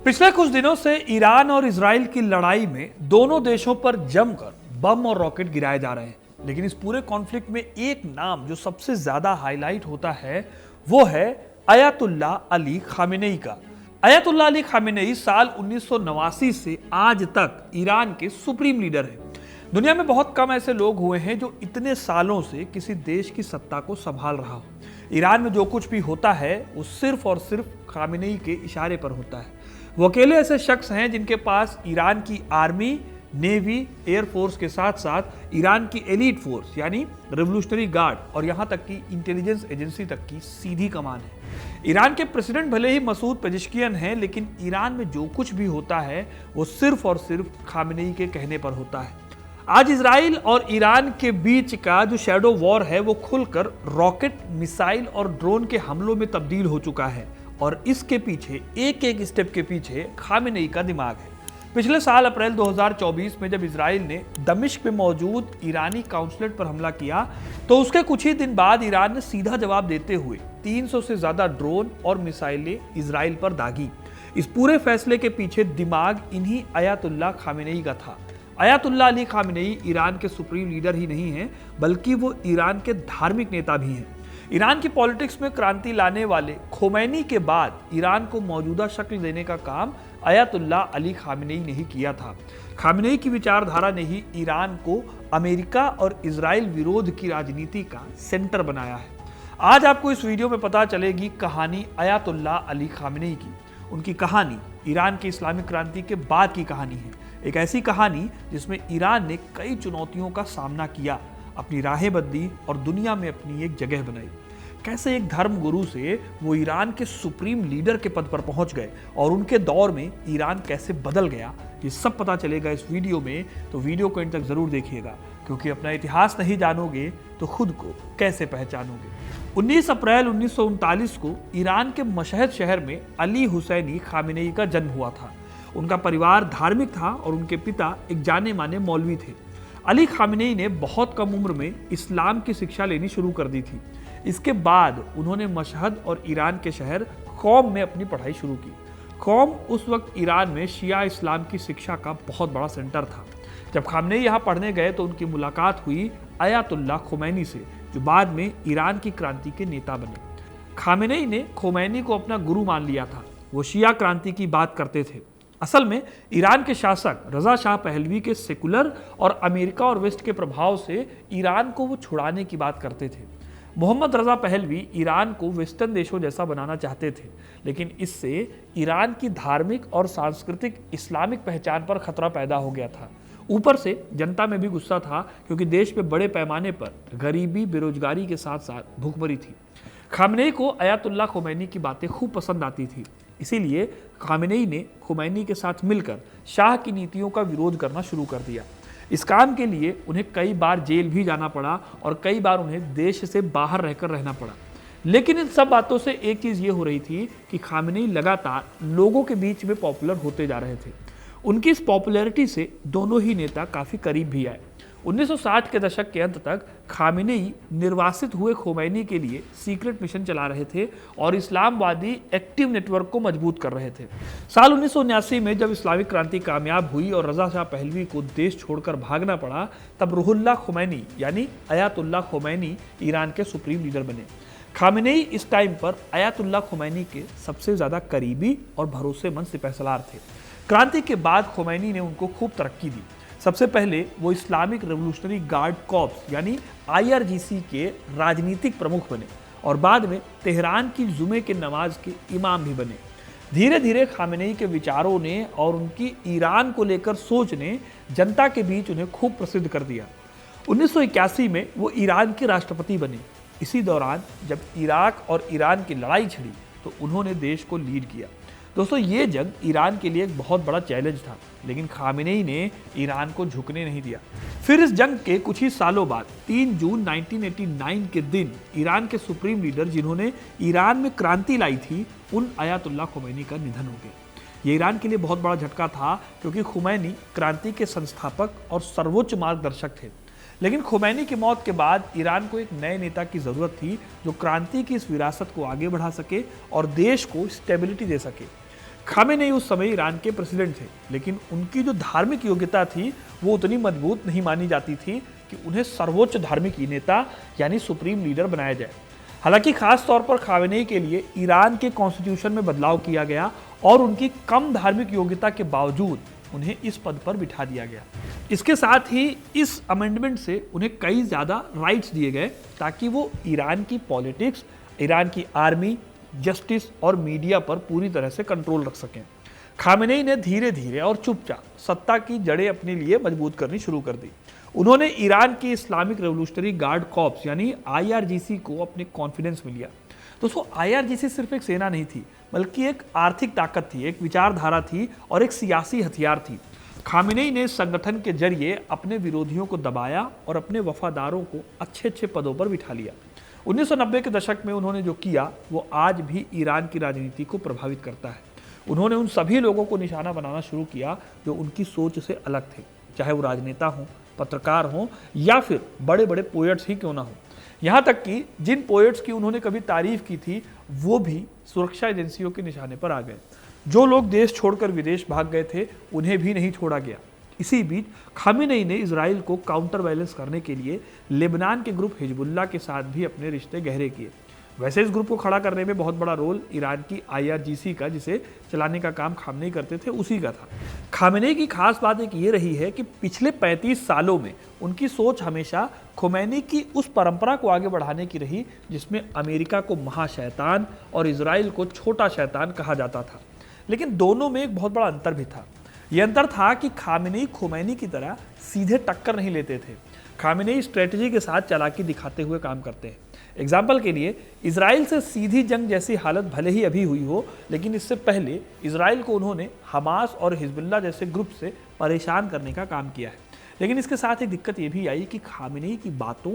पिछले कुछ दिनों से ईरान और इजराइल की लड़ाई में दोनों देशों पर जमकर बम और रॉकेट गिराए जा रहे हैं। लेकिन इस पूरे कॉन्फ्लिक्ट में एक नाम जो सबसे ज्यादा हाईलाइट होता है वो है अयातुल्लाह अली खामेनेई का। अयातुल्लाह अली खामेनेई साल 1989 से आज तक ईरान के सुप्रीम लीडर हैं। दुनिया में बहुत कम ऐसे लोग हुए हैं जो इतने सालों से किसी देश की सत्ता को संभाल रहा हो। ईरान में जो कुछ भी होता है वो सिर्फ और सिर्फ खामेनेई के इशारे पर होता है। वो अकेले ऐसे शख्स हैं जिनके पास ईरान की आर्मी, नेवी, एयरफोर्स के साथ साथ ईरान की एलीट फोर्स यानी रेवोल्यूशनरी गार्ड और यहाँ तक कि इंटेलिजेंस एजेंसी तक की सीधी कमान है। ईरान के प्रेसिडेंट भले ही मसूद पेजेश्कियन हैं, लेकिन ईरान में जो कुछ भी होता है वो सिर्फ और सिर्फ खामेनेई के कहने पर होता है। आज इजराइल और ईरान के बीच का जो शैडो वॉर है वो खुलकर रॉकेट, मिसाइल और ड्रोन के हमलों में तब्दील हो चुका है और इसके पीछे एक एक स्टेप के पीछे खामेनेई का दिमाग है। पिछले साल अप्रैल 2024 में जब इजराइल ने दमिश्क में मौजूद ईरानी काउंसलेट पर हमला किया तो उसके कुछ ही दिन बाद ईरान ने सीधा जवाब देते हुए 300 से ज्यादा ड्रोन और मिसाइलें इजराइल पर दागी। इस पूरे फैसले के पीछे दिमाग इन्हीं अयातुल्लाह खामेनेई का था। अयातुल्लाह अली खामेनेई ईरान के सुप्रीम लीडर ही नहीं हैं, बल्कि वो ईरान के धार्मिक नेता भी हैं। ईरान की पॉलिटिक्स में क्रांति लाने वाले खोमैनी के बाद ईरान को मौजूदा शक्ल देने का काम अयातुल्लाह अली खामेनेई ने ही किया था। खामेनेई की विचारधारा ने ही ईरान को अमेरिका और इजराइल विरोध की राजनीति का सेंटर बनाया है। आज आपको इस वीडियो में पता चलेगी कहानी अयातुल्लाह अली खामेनेई की। उनकी कहानी ईरान की इस्लामिक क्रांति के बाद की कहानी है। एक ऐसी कहानी जिसमें ईरान ने कई चुनौतियों का सामना किया, अपनी राहें बदली और दुनिया में अपनी एक जगह बनाई। कैसे एक धर्म गुरु से वो ईरान के सुप्रीम लीडर के पद पर पहुंच गए और उनके दौर में ईरान कैसे बदल गया, ये सब पता चलेगा इस वीडियो में। तो वीडियो को इन तक जरूर देखिएगा, क्योंकि अपना इतिहास नहीं जानोगे तो खुद को कैसे पहचानोगे। 19 अप्रैल 1939 को ईरान के मशहद शहर में अली हुसैनी खामेनेई का जन्म हुआ था। उनका परिवार धार्मिक था और उनके पिता एक जाने माने मौलवी थे। अली खामेनेई ने बहुत कम उम्र में इस्लाम की शिक्षा लेनी शुरू कर दी थी। इसके बाद उन्होंने मशहद और ईरान के शहर कौम में अपनी पढ़ाई शुरू की। कौम उस वक्त ईरान में शिया इस्लाम की शिक्षा का बहुत बड़ा सेंटर था। जब खामेनेई यहाँ पढ़ने गए तो उनकी मुलाकात हुई अयातुल्लाह खोमैनी से, जो बाद में ईरान की क्रांति के नेता बने। खामेनेई ने खोमैनी को अपना गुरु मान लिया था। वो शिया क्रांति की बात करते थे। असल में ईरान के शासक रजा शाह पहलवी के सेकुलर और अमेरिका और वेस्ट के प्रभाव से ईरान को वो छुड़ाने की बात करते थे। मोहम्मद रजा पहलवी ईरान को वेस्टर्न देशों जैसा बनाना चाहते थे, लेकिन इससे ईरान की धार्मिक और सांस्कृतिक इस्लामिक पहचान पर खतरा पैदा हो गया था। ऊपर से जनता में भी गुस्सा था, क्योंकि देश में बड़े पैमाने पर गरीबी, बेरोजगारी के साथ साथ भूखमरी थी। खामेनेई को अयातुल्लाह खोमैनी की बातें खूब पसंद आती थी। इसीलिए खामेनेई ने खोमैनी के साथ मिलकर शाह की नीतियों का विरोध करना शुरू कर दिया। इस काम के लिए उन्हें कई बार जेल भी जाना पड़ा और कई बार उन्हें देश से बाहर रहकर रहना पड़ा। लेकिन इन सब बातों से एक चीज़ ये हो रही थी कि खामेनेई लगातार लोगों के बीच में पॉपुलर होते जा रहे थे। उनकी इस पॉपुलैरिटी से दोनों ही नेता काफ़ी करीब भी आए। 1960 के दशक के अंत तक खामेनेई निर्वासित हुए खोमैनी के लिए सीक्रेट मिशन चला रहे थे और इस्लामवादी एक्टिव नेटवर्क को मजबूत कर रहे थे। साल 1979 में जब इस्लामिक क्रांति कामयाब हुई और रजा शाह पहलवी को देश छोड़कर भागना पड़ा, तब रूहुल्लाह खोमैनी यानी अयातुल्लाह खोमैनी ईरान के सुप्रीम लीडर बने। खामेनेई इस टाइम पर अयातुल्लाह खोमैनी के सबसे ज़्यादा करीबी और भरोसेमंद सिपहसालार थे। क्रांति के बाद खोमैनी ने उनको खूब तरक्की दी। सबसे पहले वो इस्लामिक रेवोल्यूशनरी गार्ड कॉर्प्स यानी IRGC के राजनीतिक प्रमुख बने और बाद में तेहरान की जुमे के नमाज के इमाम भी बने। धीरे धीरे खामेनेई के विचारों ने और उनकी ईरान को लेकर सोच ने जनता के बीच उन्हें खूब प्रसिद्ध कर दिया। 1981 में वो ईरान के राष्ट्रपति बने। इसी दौरान जब इराक और ईरान की लड़ाई छिड़ी तो उन्होंने देश को लीड किया। दोस्तों, ये जंग ईरान के लिए एक बहुत बड़ा चैलेंज था, लेकिन खामेनेई ने ईरान को झुकने नहीं दिया। फिर इस जंग के कुछ ही सालों बाद 3 जून 1989 के दिन ईरान के सुप्रीम लीडर जिन्होंने ईरान में क्रांति लाई थी, उन अयातुल्लाह खोमैनी का निधन हो गया। ये ईरान के लिए बहुत बड़ा झटका था, क्योंकि खोमैनी क्रांति के संस्थापक और सर्वोच्च मार्गदर्शक थे। लेकिन खोमैनी की मौत के बाद ईरान को एक नए नेता की जरूरत थी जो क्रांति की इस विरासत को आगे बढ़ा सके और देश को स्टेबिलिटी दे सके। खामेनेई उस समय ईरान के प्रेसिडेंट थे, लेकिन उनकी जो धार्मिक योग्यता थी वो उतनी मजबूत नहीं मानी जाती थी कि उन्हें सर्वोच्च धार्मिक नेता यानी सुप्रीम लीडर बनाया जाए। हालांकि खास तौर पर खामेनेई के लिए ईरान के कॉन्स्टिट्यूशन में बदलाव किया गया और उनकी कम धार्मिक योग्यता के बावजूद उन्हें इस पद पर बिठा दिया गया। इसके साथ ही इस अमेंडमेंट से उन्हें कई ज़्यादा राइट्स दिए गए ताकि वो ईरान की पॉलिटिक्स, ईरान की आर्मी, जस्टिस और मीडिया पर पूरी तरह से कंट्रोल रख सकें। खामेनेई ने धीरे धीरे और चुपचाप सत्ता की जड़ें अपने लिए मजबूत करनी शुरू कर दी। उन्होंने ईरान की इस्लामिक रेवोल्यूशनरी गार्ड कॉर्प्स यानी IRGC को अपने कॉन्फिडेंस में लिया। दोस्तों, IRGC सिर्फ एक सेना नहीं थी, बल्कि एक आर्थिक ताकत थी, एक विचारधारा थी और एक सियासी हथियार थी। खामेनेई ने इस संगठन के जरिए अपने विरोधियों को दबाया और अपने वफादारों को अच्छे अच्छे पदों पर बिठा लिया। 1990 के दशक में उन्होंने जो किया वो आज भी ईरान की राजनीति को प्रभावित करता है। उन्होंने उन सभी लोगों को निशाना बनाना शुरू किया जो उनकी सोच से अलग थे, चाहे वो राजनेता हों, पत्रकार हों या फिर बड़े बड़े पोएट्स ही क्यों ना हो। यहाँ तक कि जिन पोएट्स की उन्होंने कभी तारीफ की थी वो भी सुरक्षा एजेंसियों के निशाने पर आ गए। जो लोग देश छोड़कर विदेश भाग गए थे उन्हें भी नहीं छोड़ा गया। इसी बीच खामेनेई ने इजराइल को काउंटर बैलेंस करने के लिए लेबनान के ग्रुप हिजबुल्लाह के साथ भी अपने रिश्ते गहरे किए। वैसे इस ग्रुप को खड़ा करने में बहुत बड़ा रोल ईरान की IRGC का, जिसे चलाने का काम खामेनेई करते थे, उसी का था। खामेनेई की खास बात एक ये रही है कि पिछले 35 सालों में उनकी सोच हमेशा खोमैनी की उस परंपरा को आगे बढ़ाने की रही जिसमें अमेरिका को महाशैतान और इजराइल को छोटा शैतान कहा जाता था। लेकिन दोनों में एक बहुत बड़ा अंतर भी था। यह अंतर था कि खामेनेई खोमैनी की तरह सीधे टक्कर नहीं लेते थे। खामेनेई स्ट्रेटजी के साथ चालाकी दिखाते हुए काम करते हैं। एग्जाम्पल के लिए, इजराइल से सीधी जंग जैसी हालत भले ही अभी हुई हो, लेकिन इससे पहले इजराइल को उन्होंने हमास और हिजबुल्लाह जैसे ग्रुप से परेशान करने का काम किया है। लेकिन इसके साथ एक दिक्कत ये भी आई कि खामेनेई की बातों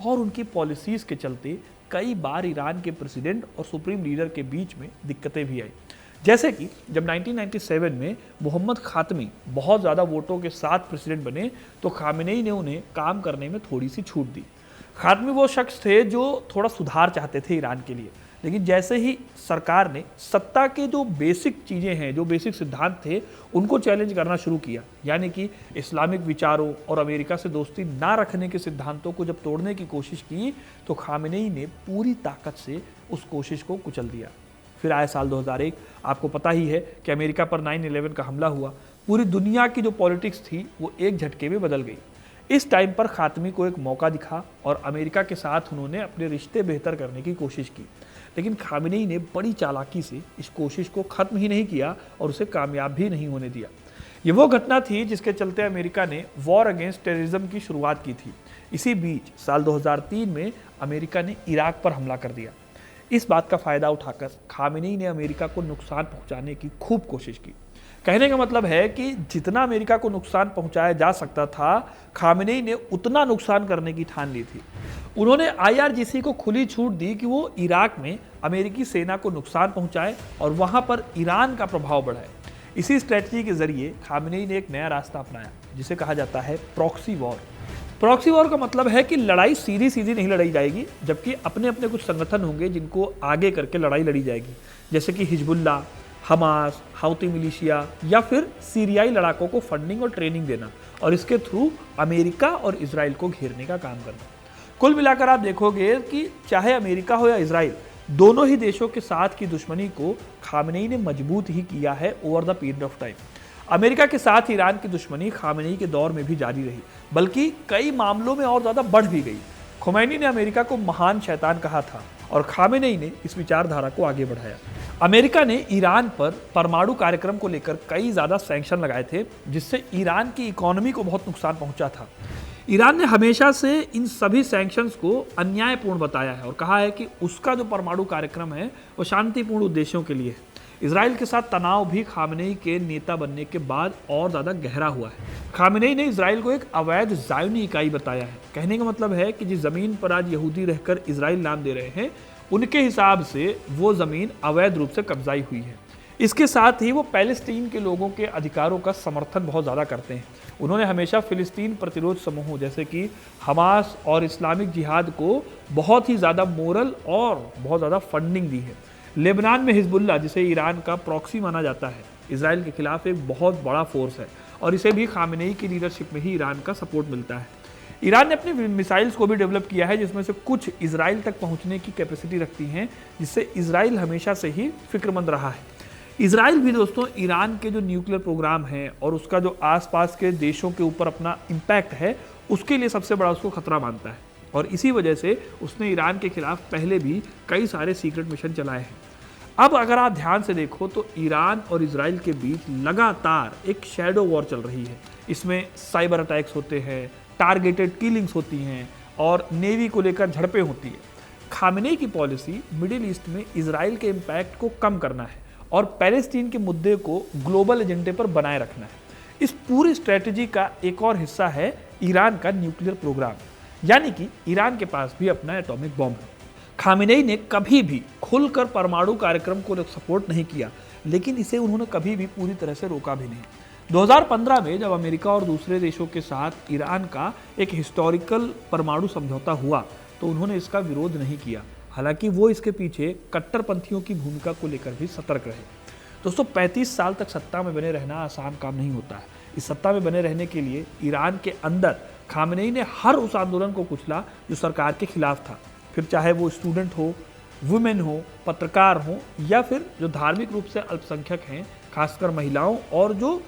और उनकी पॉलिसीज़ के चलते कई बार ईरान के प्रेसिडेंट और सुप्रीम लीडर के बीच में दिक्कतें भी आई। जैसे कि जब 1997 में मोहम्मद खातमी बहुत ज़्यादा वोटों के साथ प्रेसिडेंट बने तो खामेनेई ने उन्हें काम करने में थोड़ी सी छूट दी। खातमी वो शख्स थे जो थोड़ा सुधार चाहते थे ईरान के लिए, लेकिन जैसे ही सरकार ने सत्ता के जो बेसिक चीज़ें हैं, जो बेसिक सिद्धांत थे, उनको चैलेंज करना शुरू किया, यानी कि इस्लामिक विचारों और अमेरिका से दोस्ती ना रखने के सिद्धांतों को जब तोड़ने की कोशिश की तो खामेनेई ने पूरी ताकत से उस कोशिश को कुचल दिया। फिर आया साल 2001। आपको पता ही है कि अमेरिका पर 9/11 का हमला हुआ। पूरी दुनिया की जो पॉलिटिक्स थी वो एक झटके में बदल गई। इस टाइम पर खातमी को एक मौका दिखा और अमेरिका के साथ उन्होंने अपने रिश्ते बेहतर करने की कोशिश की। लेकिन खामेनेई ने बड़ी चालाकी से इस कोशिश को ख़त्म ही नहीं किया और उसे कामयाब भी नहीं होने दिया। ये वो घटना थी जिसके चलते अमेरिका ने वॉर अगेंस्ट टेररिज्म की शुरुआत की थी। इसी बीच साल 2003 में अमेरिका ने इराक पर हमला कर दिया। इस बात का फ़ायदा उठाकर खामेनेई ने अमेरिका को नुकसान पहुंचाने की खूब कोशिश की। कहने का मतलब है कि जितना अमेरिका को नुकसान पहुंचाया जा सकता था, खामेनेई ने उतना नुकसान करने की ठान ली थी। उन्होंने IRGC को खुली छूट दी कि वो इराक में अमेरिकी सेना को नुकसान पहुंचाए और वहां पर ईरान का प्रभाव बढ़ाए। इसी स्ट्रेटजी के जरिए खामेनेई ने एक नया रास्ता अपनाया जिसे कहा जाता है प्रॉक्सी वॉर। प्रॉक्सी वॉर का मतलब है कि लड़ाई सीधी सीधी नहीं लड़ी जाएगी, जबकि अपने अपने कुछ संगठन होंगे जिनको आगे करके लड़ाई लड़ी जाएगी, जैसे कि हिजबुल्लाह, हमास, हाउती मिलिशिया या फिर सीरियाई लड़ाकों को फंडिंग और ट्रेनिंग देना और इसके थ्रू अमेरिका और इजराइल को घेरने का काम करना। कुल मिलाकर आप देखोगे कि चाहे अमेरिका हो या इजराइल, दोनों ही देशों के साथ की दुश्मनी को खामेनेई ने मजबूत ही किया है over the period of time. America के साथ ईरान की दुश्मनी खामेनेई के दौर में भी जारी रही, बल्कि कई मामलों में और ज़्यादा बढ़ भी गई। खोमैनी ने अमेरिका को महान शैतान कहा था और खामेनेई ने इस विचारधारा को आगे बढ़ाया। अमेरिका ने ईरान पर परमाणु कार्यक्रम को लेकर कई ज़्यादा सैंक्शन लगाए थे, जिससे ईरान की इकोनॉमी को बहुत नुकसान पहुंचा था। ईरान ने हमेशा से इन सभी सैंक्शंस को अन्यायपूर्ण बताया है और कहा है कि उसका जो परमाणु कार्यक्रम है वो शांतिपूर्ण उद्देश्यों के लिए है। इजराइल के साथ तनाव भी खामेनेई के नेता बनने के बाद और ज़्यादा गहरा हुआ है। खामेनेई ने इजराइल को एक अवैध ज़ायोनी इकाई बताया है। कहने का मतलब है कि जिस ज़मीन पर आज यहूदी रहकर इजराइल नाम दे रहे हैं, उनके हिसाब से वो ज़मीन अवैध रूप से कब्जाई हुई है। इसके साथ ही वो पैलेस्टीन के लोगों के अधिकारों का समर्थन बहुत ज़्यादा करते हैं। उन्होंने हमेशा फ़िलिस्तीन प्रतिरोध समूहों जैसे कि हमास और इस्लामिक जिहाद को बहुत ही ज़्यादा मोरल और बहुत ज़्यादा फंडिंग दी है। लेबनान में हिजबुल्लाह, जिसे ईरान का प्रॉक्सी माना जाता है, इसराइल के खिलाफ एक बहुत बड़ा फोर्स है और इसे भी खामेनेई की लीडरशिप में ही ईरान का सपोर्ट मिलता है। ईरान ने अपनी मिसाइल्स को भी डेवलप किया है, जिसमें से कुछ इसराइल तक पहुंचने की कैपेसिटी रखती हैं, जिससे इसराइल हमेशा से ही फिक्रमंद रहा है। इसराइल भी दोस्तों ईरान के जो न्यूक्लियर प्रोग्राम है और उसका जो आसपास के देशों के ऊपर अपना इम्पैक्ट है, उसके लिए सबसे बड़ा उसको खतरा मानता है और इसी वजह से उसने ईरान के खिलाफ पहले भी कई सारे सीक्रेट मिशन चलाए हैं। अब अगर आप ध्यान से देखो तो ईरान और इसराइल के बीच लगातार एक शैडो वॉर चल रही है। इसमें साइबर अटैक्स होते हैं, टारगेटेड किलिंग्स होती हैं और नेवी को लेकर झड़पें होती है। खामेनेई की पॉलिसी मिडिल ईस्ट में इसराइल के इम्पैक्ट को कम करना है और पैलेस्टीन के मुद्दे को ग्लोबल एजेंडे पर बनाए रखना है। इस पूरी स्ट्रेटजी का एक और हिस्सा है ईरान का न्यूक्लियर प्रोग्राम, यानी कि ईरान के पास भी अपना एटॉमिक बॉम्ब है। खामेनेई ने कभी भी खुलकर परमाणु कार्यक्रम को सपोर्ट नहीं किया, लेकिन इसे उन्होंने कभी भी पूरी तरह से रोका भी नहीं। 2015 में जब अमेरिका और दूसरे देशों के साथ ईरान का एक हिस्टोरिकल परमाणु समझौता हुआ तो उन्होंने इसका विरोध नहीं किया, हालांकि वो इसके पीछे कट्टरपंथियों की भूमिका को लेकर भी सतर्क रहे। दोस्तों 35 साल तक सत्ता में बने रहना आसान काम नहीं होता है। इस सत्ता में बने रहने के लिए ईरान के अंदर खामेनेई ने हर उस आंदोलन को कुचला जो सरकार के खिलाफ था, फिर चाहे वो स्टूडेंट हो, वुमेन हो, पत्रकार हो या फिर जो धार्मिक रूप से अल्पसंख्यक हैं, खासकर महिलाओं और जो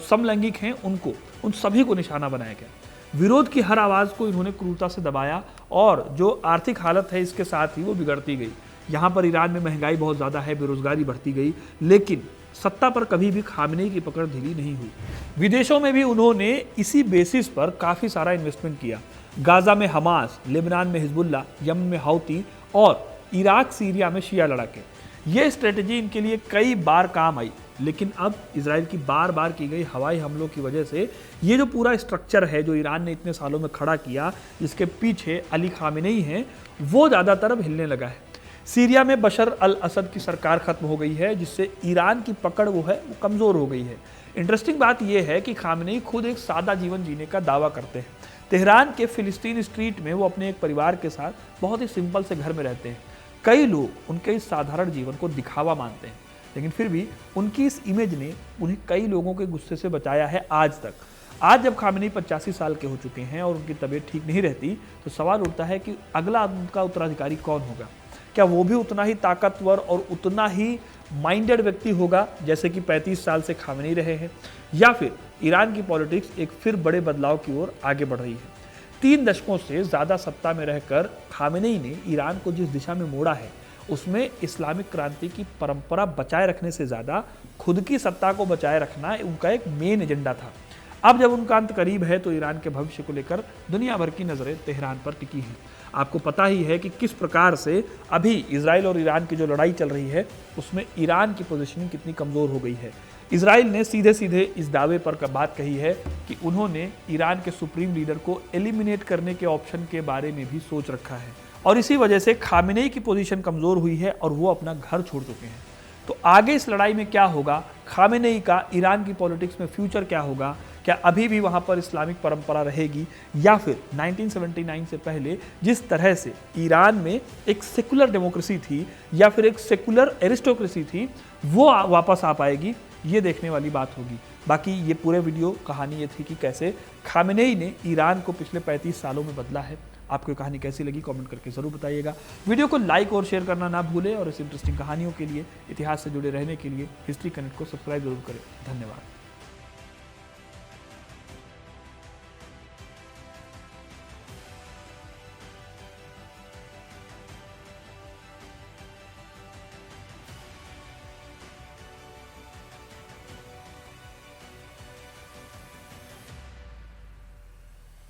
समलैंगिक हैं उन सभी को निशाना बनाया गया। विरोध की हर आवाज़ को इन्होंने क्रूरता से दबाया और जो आर्थिक हालत है इसके साथ ही वो बिगड़ती गई। यहाँ पर ईरान में महंगाई बहुत ज़्यादा है, बेरोजगारी बढ़ती गई, लेकिन सत्ता पर कभी भी खामेनेई की पकड़ ढीली नहीं हुई। विदेशों में भी उन्होंने इसी बेसिस पर काफ़ी सारा इन्वेस्टमेंट किया। गाजा में हमास, लेबनान में हिजबुल्लाह, यमन में हाउती और इराक सीरिया में शिया लड़ाके। ये स्ट्रेटजी इनके लिए कई बार काम आई, लेकिन अब इसराइल की बार बार की गई हवाई हमलों की वजह से ये जो पूरा स्ट्रक्चर है जो ईरान ने इतने सालों में खड़ा किया, जिसके पीछे अली खामेनेई हैं, वो ज़्यादातर अब हिलने लगा है। सीरिया में बशर अल असद की सरकार खत्म हो गई है, जिससे ईरान की पकड़ वो कमज़ोर हो गई है। इंटरेस्टिंग बात यह है कि खामेनेई खुद एक सादा जीवन जीने का दावा करते हैं। तेहरान के फिलिस्तीन स्ट्रीट में वो अपने एक परिवार के साथ बहुत ही सिंपल से घर में रहते हैं। कई लोग उनके इस साधारण जीवन को दिखावा मानते हैं, लेकिन फिर भी उनकी इस इमेज ने उन्हें कई लोगों के गुस्से से बचाया है आज तक। आज जब खामेनेई 85 साल के हो चुके हैं और उनकी तबीयत ठीक नहीं रहती, तो सवाल उठता है कि अगला उनका उत्तराधिकारी कौन होगा। क्या वो भी उतना ही ताकतवर और उतना ही माइंडेड व्यक्ति होगा जैसे कि 35 साल से खामेनेई रहे हैं, या फिर ईरान की पॉलिटिक्स एक फिर बड़े बदलाव की ओर आगे बढ़ रही है। 3 दशकों से ज़्यादा सत्ता में रहकर खामेनेई ने ईरान को जिस दिशा में मोड़ा है, उसमें इस्लामिक क्रांति की परंपरा बचाए रखने से ज़्यादा खुद की सत्ता को बचाए रखना उनका एक मेन एजेंडा था। अब जब उनका अंत करीब है तो ईरान के भविष्य को लेकर दुनिया भर की नज़रें तेहरान पर टिकी हैं। आपको पता ही है कि किस प्रकार से अभी इजराइल और ईरान की जो लड़ाई चल रही है उसमें ईरान की पोजीशनिंग कितनी कमज़ोर हो गई है। इजराइल ने सीधे सीधे इस दावे पर बात कही है कि उन्होंने ईरान के सुप्रीम लीडर को एलिमिनेट करने के ऑप्शन के बारे में भी सोच रखा है और इसी वजह से खामेनेई की पोजीशन कमज़ोर हुई है और वो अपना घर छोड़ चुके हैं। तो आगे इस लड़ाई में क्या होगा, खामेनेई का ईरान की पॉलिटिक्स में फ्यूचर क्या होगा, क्या अभी भी वहाँ पर इस्लामिक परंपरा रहेगी या फिर 1979 से पहले जिस तरह से ईरान में एक सेकुलर डेमोक्रेसी थी या फिर एक सेकुलर एरिस्टोक्रेसी थी वो वापस आ पाएगी, ये देखने वाली बात होगी। बाकी ये पूरे वीडियो कहानी ये थी कि कैसे खामेनेई ने ईरान को पिछले 35 सालों में बदला है। आपको कहानी कैसी लगी कमेंट करके ज़रूर बताइएगा। वीडियो को लाइक और शेयर करना ना भूलें और इस इंटरेस्टिंग कहानियों के लिए, इतिहास से जुड़े रहने के लिए हिस्ट्री कनेक्ट को सब्सक्राइब जरूर करें। धन्यवाद।